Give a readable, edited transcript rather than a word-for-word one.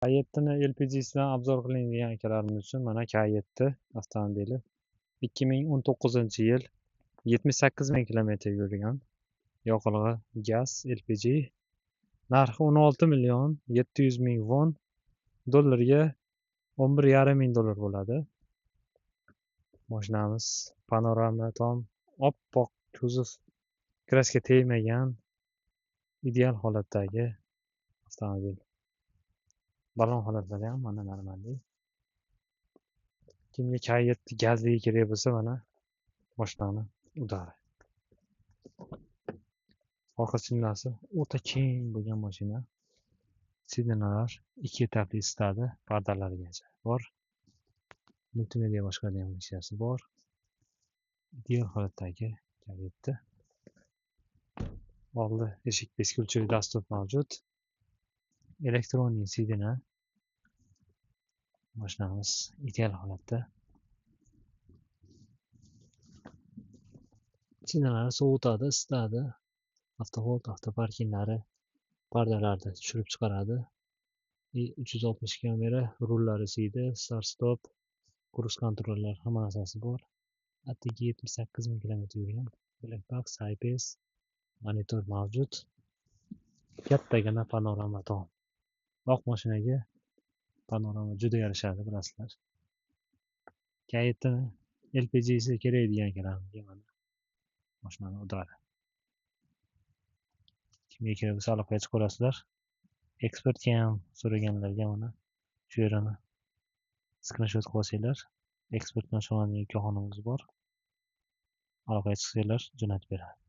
K7ni LPG'sidan obzor qiling degan akalarimiz uchun mana K7 avtomobili 2019-yil 78 ming kilometr yurgan yoqilg'i gaz LPG narxi 16 million 700 ming won, dollarga 11,5 ming dollar bo'ladi. Mashinamiz panorama tom, oppoq kuzov, kraska tegmagan ideal holatdagi avtomobil. Balon holatlari ham mana normalniy. Kimga K7 gazligi kerak bo'lsa mana mashinani udari. Orqa chinnasi o'ta keng bo'lgan mashina. Sidanalar 2 etapli isitadi, pardalarigacha bor. Multimedia boshqaradigan funksiyasi bor. Ideal holatdagi K7. Oldi eshik beskulchi dastur mavjud. Elektronli sidana. Mashinamiz ideal holatda. Sidanalar sovutadi, isitadi. Avtohold, avtoparkinglari pardalarni tushirib chiqaradi. 360 kamera, rullari siydi, start stop, kruz kontrollar hamma narsasi bor. Atigi 78 ming kilometr yurgan. Black box, IPS, monitor mavjud. Kattagina panorama tom. Oq mashinaga panorama juda yarashadi, bilasizlar. K7 LPG'si kerak degan akalarga mana mashinani udari. Kimga kerak bo'lsa aloqaga chiqa olasizlar. Ekspertga ham so'raganlarga mana shu yerini skrinshot qilib olsanglar, ekspert bilan shug'ullanadigan korxonamiz bor. Aloqaga chiqsanglar jo'natib beradi.